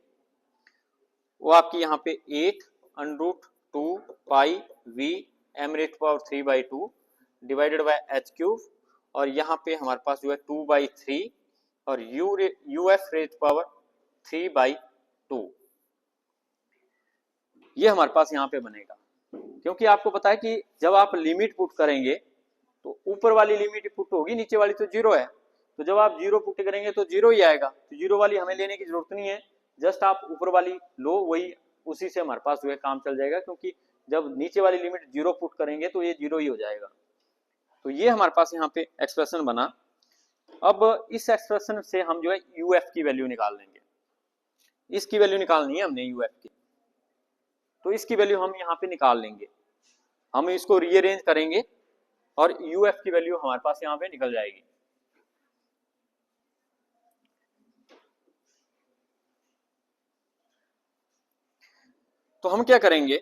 वो आपकी यहाँ पे 8√2 pi v m raise power 3/2 divided by h3, और यहाँ पे हमारे पास जो है 2/3 और UF रेज पावर 3/2, ये हमारे पास यहाँ पे बनेगा। क्योंकि आपको पता है कि जब आप लिमिट पुट करेंगे तो ऊपर वाली लिमिट पुट होगी, नीचे वाली तो 0 है, तो जब आप 0 पुट करेंगे तो 0 ही आएगा, तो 0 वाली हमें लेने की जरूरत नहीं है, जस्ट आप ऊपर वाली लो, वही उसी से हमारे पास जो है काम चल जाएगा, क्योंकि जब नीचे वाली लिमिट 0 पुट करेंगे तो ये 0 ही हो जाएगा। तो ये हमारे पास यहाँ पे एक्सप्रेशन बना। अब इस एक्सप्रेशन से हम जो है UF की वैल्यू निकाल लेंगे, इसकी वैल्यू निकालनी है हमने UF की, तो इसकी वैल्यू हम यहाँ पे निकाल लेंगे, हम इसको रीअरेंज करेंगे और UF की वैल्यू हमारे पास यहाँ पे निकल जाएगी। तो हम क्या करेंगे,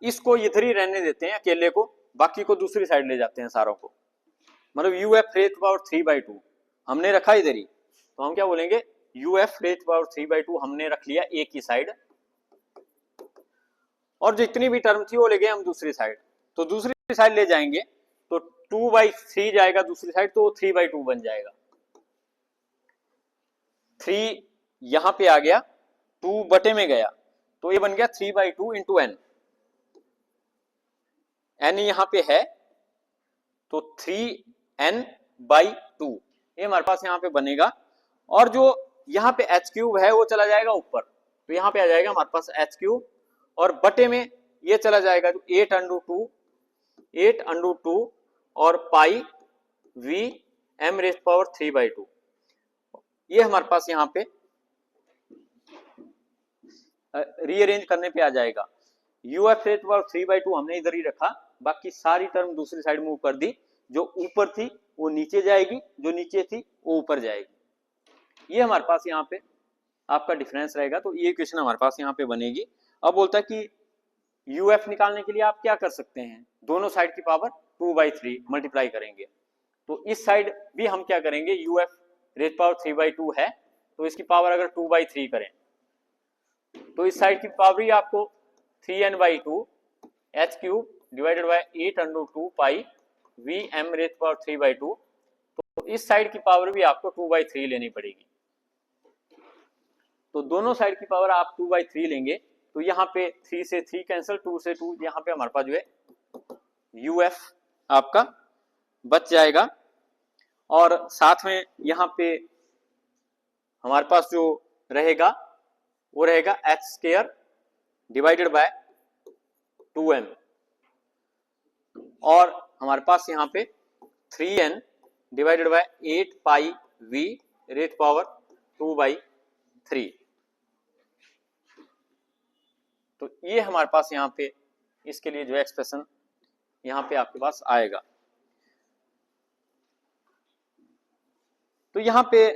इसको इधर ही रहने देते हैं अकेले को, बाकी को दूसरी साइड ले जाते हैं सारों को, मतलब UF रेज पावर 3/2 हमने रखा इधर ही, तो हम क्या बोलेंगे, uf रेज पावर 3/2 हमने रख लिया ए की साइड, और जितनी भी टर्म थी वो ले गए हम दूसरी साइड। तो दूसरी साइड ले जाएंगे तो 2/3 जाएगा दूसरी साइड, तो 3/2 बन जाएगा। 3 यहां पे आ गया, 2 बटे में गया, तो ये बन गया 3/2 इंटू एन। एन यहां पे है तो 3n/2 ये हमारे पास यहां पे बनेगा। और जो यहां पे h³ है वो चला जाएगा ऊपर, तो यहां पे आ जाएगा हमारे पास h³ और बटे में ये चला जाएगा तो 8/2 और पाई v m रेज़ पावर 3/2 ये हमारे पास यहाँ पे रीअरेंज करने पे आ जाएगा। uf रेज़ पावर 3/2 हमने इधर ही रखा, बाकी सारी टर्म दूसरी साइड मूव कर दी, जो ऊपर थी वो नीचे जाएगी, जो नीचे थी वो ऊपर जाएगी। ये हमारे पास यहाँ पे आपका डिफरेंस रहेगा। तो ये क्वेश्चन हमारे पास यहाँ पे बनेगी। अब बोलता है कि uf निकालने के लिए आप क्या कर सकते हैं, दोनों साइड की पावर 2/3 मल्टीप्लाई करेंगे। तो इस साइड भी हम क्या करेंगे, uf रेज़ पावर 3/2 है तो इसकी पावर अगर 2/3 करें तो इस साइड की पावर ही आपको 3n/2 h³ divided by 8/2 pi v m rays power 3/2। तो इस साइड की पावर भी आपको 2/3 लेनी पड़ेगी। तो दोनों साइड की पावर आप 2/3 लेंगे तो यहाँ पे 3 से 3 कैंसिल, 2 से 2, यहाँ पे हमारे पास जो है uf आपका बच जाएगा। और साथ में यहाँ पे हमारे पास जो रहेगा वो रहेगा h² डिवाइडेड बाय 2m, और हमारे पास यहाँ पे 3n divided by 8 pi v rays power 2/3। तो ये हमारे पास यहाँ पे इसके लिए जो एक्सप्रेशन यहाँ पे आपके पास आएगा। तो यहाँ पे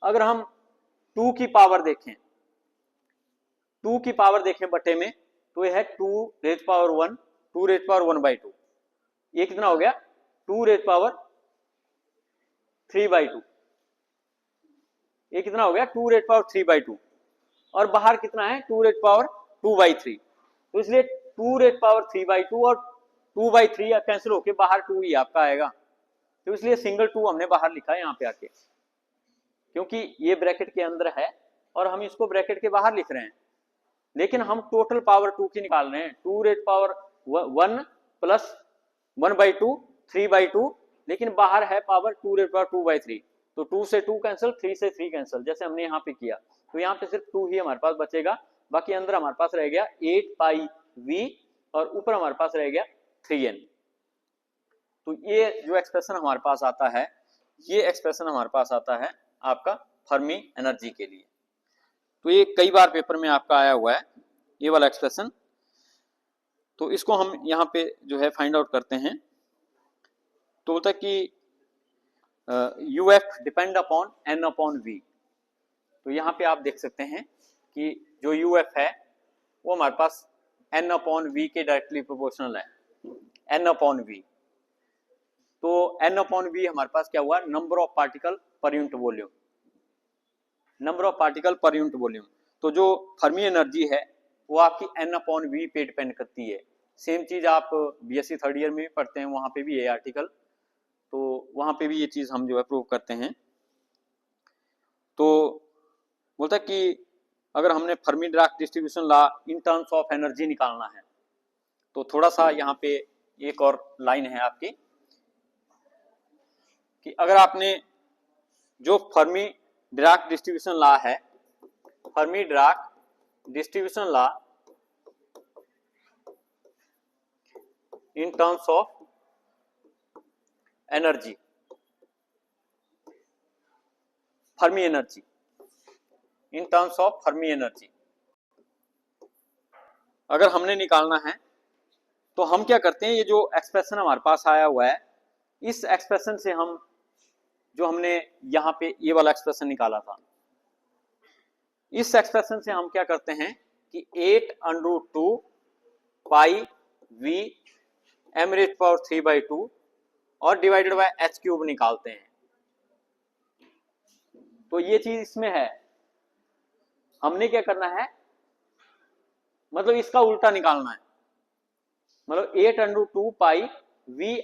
अगर हम 2 की पावर देखें, 2 की पावर देखें बटे में, तो यह है 2 रेज़ पावर 1, 2 रेज़ पावर 1/2। ये कितना हो गया, 2 रेज़ पावर 3/2। ये कितना हो गया, 2 रेज़ पावर 3/2। और बाहर कितना है, 2 रेज़ पावर 2/3। तो इसलिए 2 रेज़ पावर 3/2 और 2/3 कैंसिल होके बाहर 2 ही आपका आएगा। तो इसलिए सिंगल 2 हमने बाहर लिखा है यहाँ पे आके, क्योंकि ये ब्रैकेट के अंदर है और हम इसको ब्रैकेट के बाहर लिख रहे हैं। लेकिन हम टोटल पावर 2 की निकाल रहे हैं, 2 रेज़ पावर 1 प्लस 1/2 3/2, लेकिन बाहर है पावर 2 रेज़ पावर 2/3। तो 2 से 2 कैंसिल, 3 से 3 कैंसिल, जैसे हमने यहाँ पे किया। तो यहाँ पे सिर्फ 2 ही हमारे पास बचेगा, बाकी अंदर हमारे पास रह गया 8 पाई v और ऊपर हमारे पास रह गया 3n। तो ये जो एक्सप्रेशन हमारे पास आता है, ये एक्सप्रेशन हमारे पास आता है आपका फर्मी एनर्जी के लिए। तो ये कई बार पेपर में आपका आया हुआ है ये वाला एक्सप्रेशन। तो इसको हम यहाँ पे जो है फाइंड आउट करते हैं। तो बोलता है कि uf depend upon n upon v। तो यहाँ पे आप देख सकते हैं कि जो uf है वो हमारे पास n अपॉन v के डायरेक्टली प्रोपोर्शनल है, n अपॉन v। तो n अपॉन v हमारे पास क्या हुआ, number of particle per unit volume, number of particle per unit volume. तो जो फर्मी एनर्जी है वो आपकी n अपॉन v पे डिपेंड करती है। सेम चीज आप बीएससी थर्ड ईयर में भी पढ़ते हैं, वहां पे भी है आर्टिकल, तो वहां पे भी ये चीज हम जो है प्रूव करते हैं। तो बोलता है कि अगर हमने Fermi Dirac distribution law in terms of energy निकालना है, तो थोड़ा सा यहाँ पे एक और लाइन है आपकी कि अगर आपने जो फर्मी डिराक डिस्ट्रीब्यूशन लॉ है, Fermi Dirac distribution law in terms of energy, Fermi energy in terms of Fermi energy अगर हमने निकालना है तो हम क्या करते हैं, ये जो एक्सप्रेशन हमारे पास आया हुआ है, इस एक्सप्रेशन से हम जो हमने यहाँ पे ये वाला एक्सप्रेशन निकाला था, इस एक्सप्रेशन से हम क्या करते हैं कि 8/2 पाई v m रेज़ पावर 3/2 और डिवाइडेड बाय h³ निकालते हैं। तो ये चीज इसमें है, हमने क्या करना है, मतलब इसका उल्टा निकालना है, मतलब 8√2 pi v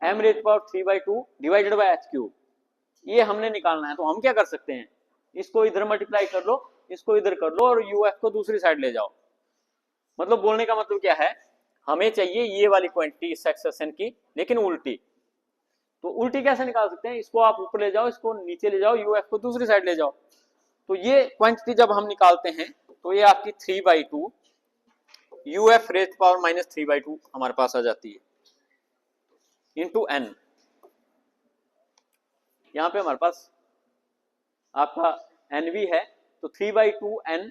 m raise power 3/2 divided by h cube, ये हमने निकालना है। तो हम क्या कर सकते हैं, इसको इधर मल्टीप्लाई कर लो, इसको इधर कर लो और uf को दूसरी साइड ले जाओ। मतलब बोलने का मतलब क्या है, हमें चाहिए ये वाली क्वांटिटी इस एक्सप्रेशन की, लेकिन उल्टी। तो उल्टी कैसे निकाल सकते हैं, इसको आप ऊपर ले जाओ, इसको नीचे ले जाओ, uf को दूसरी साइड ले जाओ। तो ये क्वांटिटी जब हम निकालते हैं तो ये आपकी 3/2 uf रेज पावर माइनस 3/2 हमारे पास आ जाती है इंटू n। यहाँ पे हमारे पास आपका nv है, तो 3/2 n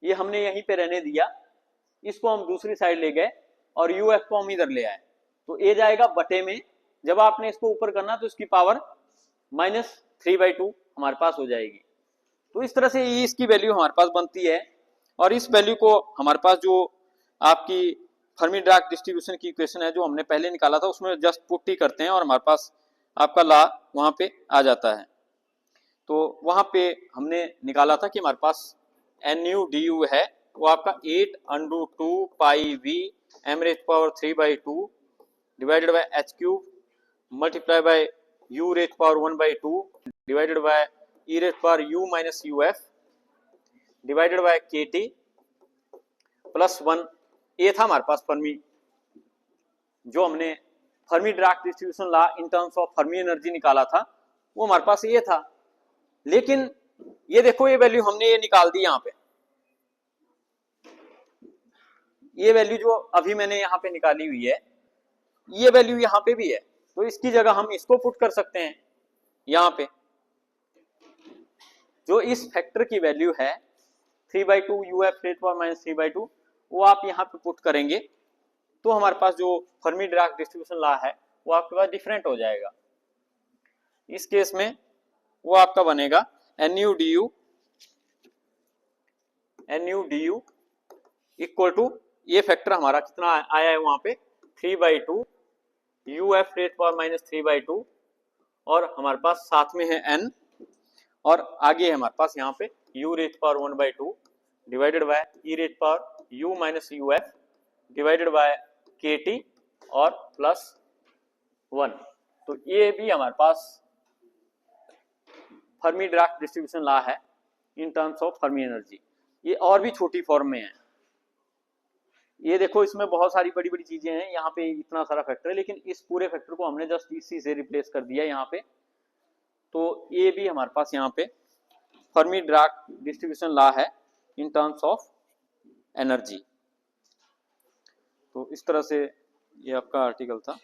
ये हमने यहीं पे रहने दिया, इसको हम दूसरी साइड ले गए और uf को हम इधर ले आए, तो a जाएगा बटे में, जब आपने इसको ऊपर करना तो इसकी पावर माइनस 3/2 हमारे पास हो जाएगी। तो इस तरह से इसकी वैल्यू हमारे पास बनती है, और इस वैल्यू को हमारे पास जो आपकी फर्मी डिराक डिस्ट्रीब्यूशन की इक्वेशन है जो हमने पहले निकाला था उसमें जस्ट पुट ही करते हैं और हमारे पास आपका ला वहां पे आ जाता है। तो वहां पे हमने निकाला था कि हमारे पास nu du है वो आपका 8√2 pi v m raise power 3/2 divided by h cube multiply by u raise power 1/2 divided by e raise power u minus uf divided by kt plus 1। ये था हमारे पास फर्मी, जो हमने Fermi Dirac distribution law in terms of Fermi energy निकाला था, वो हमारे पास ये था। लेकिन ये देखो, ये वैल्यू हमने ये निकाल दी, यहाँ पे ये वैल्यू जो अभी मैंने यहाँ पे निकाली हुई है, ये वैल्यू यहाँ पे भी है, तो इसकी जगह हम इसको पुट कर सकते हैं। यहाँ पे जो इस फैक्टर की वैल्यू है 3/2 uf रेज पावर माइनस 3/2, वो आप यहाँ पे पुट करेंगे तो हमारे पास जो फर्मी डिराक डिस्ट्रीब्यूशन लॉ है वो आपके पास डिफरेंट हो जाएगा। इस केस में वो आपका बनेगा nu du इक्वल टू, ये फैक्टर हमारा कितना आया है वहां पे 3/2 uf रेज पावर माइनस 3/2, और हमारे पास साथ में है n, और आगे है हमारे पास यहाँ पे u raise power 1/2 divided by e raise power u minus uf divided by kt और प्लस 1। तो ये भी हमारे पास फर्मी डिराक डिस्ट्रीब्यूशन लॉ है in terms of Fermi energy. ये और भी छोटी फॉर्म में है, ये देखो इसमें बहुत सारी बड़ी बड़ी चीजें हैं, यहाँ पे इतना सारा फैक्टर है, लेकिन इस पूरे फैक्टर को हमने जस्ट इसी से रिप्लेस कर दिया यहाँ पे। तो ये भी हमारे पास यहाँ पे फर्मी डिराक डिस्ट्रीब्यूशन लॉ है इन टर्म्स ऑफ एनर्जी। तो इस तरह से ये आपका आर्टिकल था।